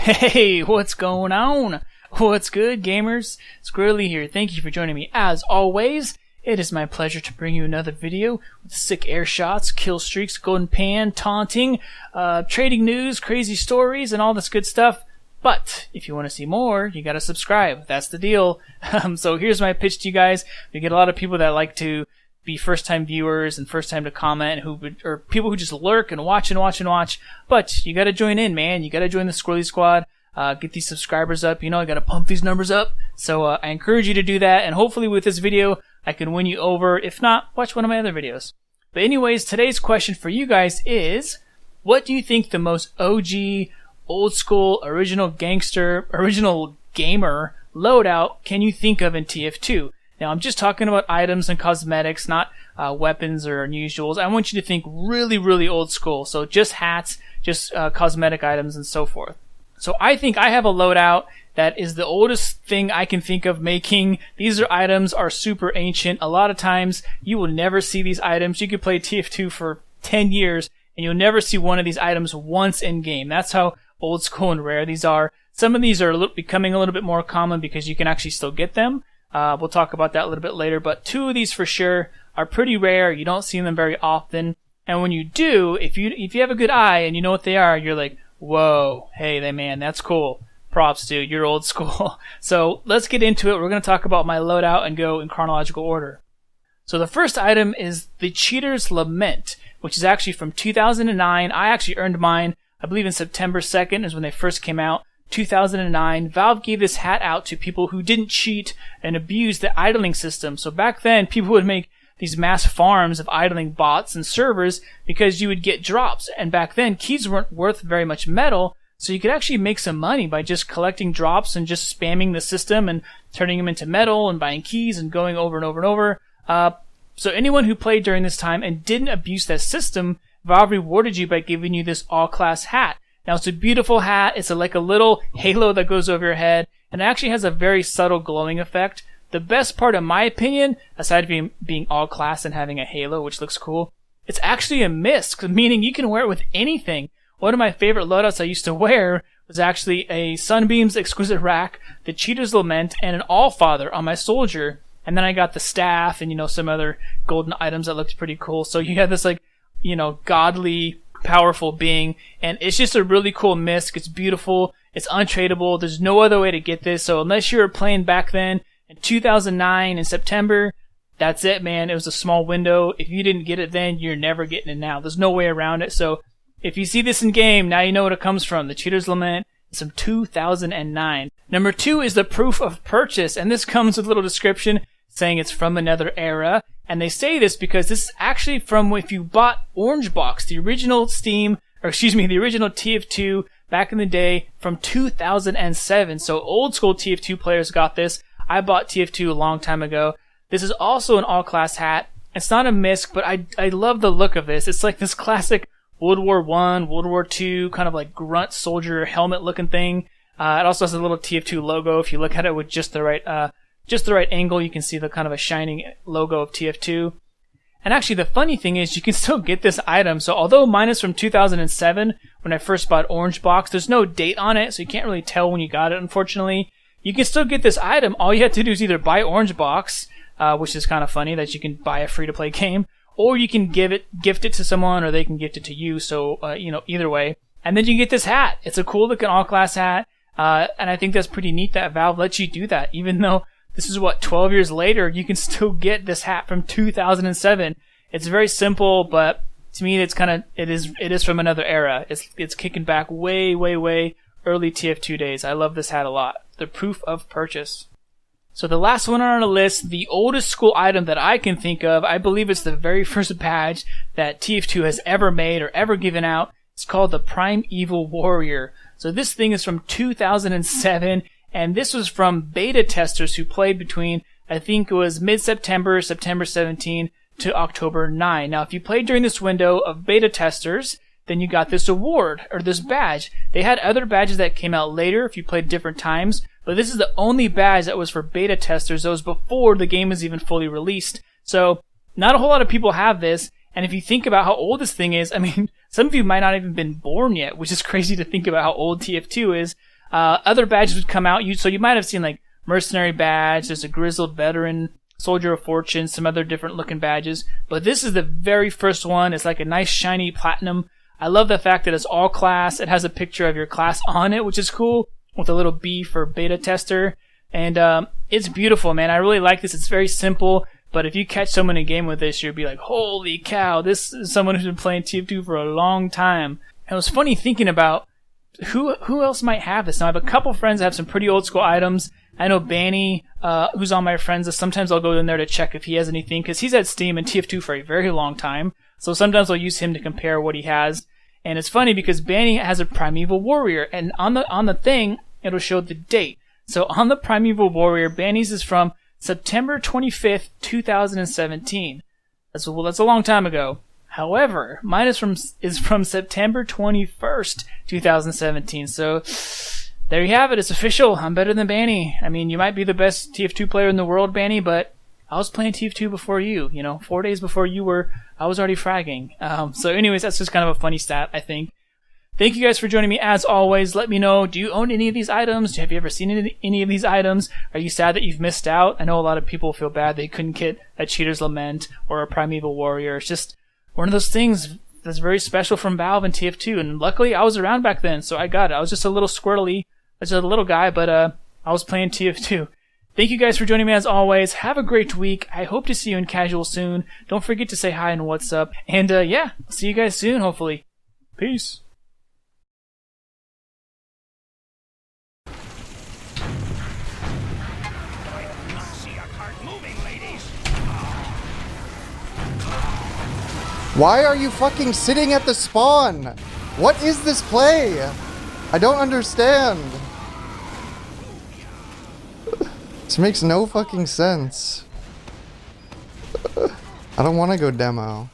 Hey, what's going on? What's good, gamers? Squirrely here. Thank you for joining me. As always, it is my pleasure to bring you another video with sick air shots, kill streaks, golden pan, taunting, trading news, crazy stories, and all this good stuff. But if you want to see more, you gotta subscribe. That's the deal. So here's my pitch to you guys. We get a lot of people that like to be first-time viewers and first-time to comment, or people who just lurk and watch and watch and watch. But you gotta join in, man. You gotta join the Squirrely Squad. Get these subscribers up. You know, I gotta pump these numbers up. So I encourage you to do that. And hopefully with this video, I can win you over. If not, watch one of my other videos. But anyways, today's question for you guys is, what do you think the most OG, old school, original gangster, original gamer loadout can you think of in TF2? Now, I'm just talking about items and cosmetics, not weapons or unusuals. I want you to think really, really old school. So just hats, just cosmetic items, and so forth. So I think I have a loadout that is the oldest thing I can think of making. These items are super ancient. A lot of times, you will never see these items. You could play TF2 for 10 years, and you'll never see one of these items once in-game. That's how old school and rare these are. Some of these are becoming a little bit more common because you can actually still get them. We'll talk about that a little bit later, but two of these for sure are pretty rare. You don't see them very often, and when you do, if you have a good eye and you know what they are, you're like, whoa, hey, man, that's cool. Props, dude, you're old school. So let's get into it. We're going to talk about my loadout and go in chronological order. So the first item is the Cheater's Lament, which is actually from 2009. I actually earned mine, I believe in September 2nd is when they first came out. 2009, Valve gave this hat out to people who didn't cheat and abuse the idling system. So back then, people would make these mass farms of idling bots and servers because you would get drops. And back then, keys weren't worth very much metal, so you could actually make some money by just collecting drops and just spamming the system and turning them into metal and buying keys and going over and over and over. So anyone who played during this time and didn't abuse that system, Valve rewarded you by giving you this all-class hat. Now, it's a beautiful hat. It's like a little halo that goes over your head, and it actually has a very subtle glowing effect. The best part, in my opinion, aside from being all class and having a halo, which looks cool, it's actually a mist, meaning you can wear it with anything. One of my favorite loadouts I used to wear was actually a Sunbeam's Exquisite Rack, the Cheater's Lament, and an Allfather on my soldier. And then I got the staff and, some other golden items that looked pretty cool. So you have this, godly, powerful being, and it's just a really cool misc. It's beautiful, it's untradeable, there's no other way to get this. So unless you were playing back then in 2009 in September, that's it, man. It was a small window. If you didn't get it then, you're never getting it now. There's no way around it. So if you see this in game, now you know what it comes from. The Cheater's Lament is from 2009. Number 2 is the proof of purchase, and this comes with a little description saying it's from another era. And they say this because this is actually from if you bought Orange Box, the original the original TF2 back in the day from 2007. So old school TF2 players got this. I bought TF2 a long time ago. This is also an all-class hat. It's not a misc, but I love the look of this. It's like this classic World War I, World War II, kind of like grunt soldier helmet looking thing. It also has a little TF2 logo. If you look at it with just the right angle, you can see the kind of a shining logo of TF2. And actually, the funny thing is, you can still get this item. So although mine is from 2007, when I first bought Orange Box, there's no date on it, so you can't really tell when you got it, unfortunately. You can still get this item. All you have to do is either buy Orange Box, which is kind of funny that you can buy a free-to-play game, or you can gift it to someone, or they can gift it to you. So, either way. And then you get this hat. It's a cool-looking all-class hat, and I think that's pretty neat that Valve lets you do that, even though this is 12 years later, you can still get this hat from 2007. It's very simple, but to me, it is from another era. It's kicking back way, way, way early TF2 days. I love this hat a lot. The proof of purchase. So the last one on our list, the oldest school item that I can think of, I believe it's the very first badge that TF2 has ever made or ever given out. It's called the Primeval Warrior. So this thing is from 2007. And this was from beta testers who played between, I think it was mid-September, September 17 to October 9. Now, if you played during this window of beta testers, then you got this award, or this badge. They had other badges that came out later if you played different times, but this is the only badge that was for beta testers. That was before the game was even fully released. So, not a whole lot of people have this, and if you think about how old this thing is, I mean, some of you might not even been born yet, which is crazy to think about how old TF2 is. Other badges would come out. So you might have seen like Mercenary badge, there's a Grizzled Veteran, Soldier of Fortune, some other different looking badges. But this is the very first one. It's like a nice shiny platinum. I love the fact that it's all class. It has a picture of your class on it, which is cool, with a little B for beta tester. And it's beautiful, man. I really like this. It's very simple. But if you catch someone in game with this, you'll be like, holy cow, this is someone who's been playing TF2 for a long time. And it was funny thinking about who else might have this. Now, I have a couple friends that have some pretty old school items. I know Banny, who's on my friends list. Sometimes I'll go in there to check if he has anything, because he's had Steam and TF2 for a very long time. So sometimes I'll use him to compare what he has. And it's funny because Banny has a Primeval Warrior, and on the thing, it'll show the date. So on the Primeval Warrior, Banny's is from September 25th, 2017. That's a long time ago. However, mine is from September 21st, 2017. So there you have it. It's official. I'm better than Banny. I mean, you might be the best TF2 player in the world, Banny, but I was playing TF2 before you. 4 days before you were, I was already fragging. So anyways, that's just kind of a funny stat, I think. Thank you guys for joining me as always. Let me know, do you own any of these items? Have you ever seen any of these items? Are you sad that you've missed out? I know a lot of people feel bad they couldn't get a Cheater's Lament or a Primeval Warrior. It's just one of those things that's very special from Valve and TF2. And luckily, I was around back then, so I got it. I was just a little squirrely, just a little guy, but I was playing TF2. Thank you guys for joining me as always. Have a great week. I hope to see you in casual soon. Don't forget to say hi and what's up. And yeah, I'll see you guys soon, hopefully. Peace. Why are you fucking sitting at the spawn? What is this play? I don't understand. This makes no fucking sense. I don't want to go demo.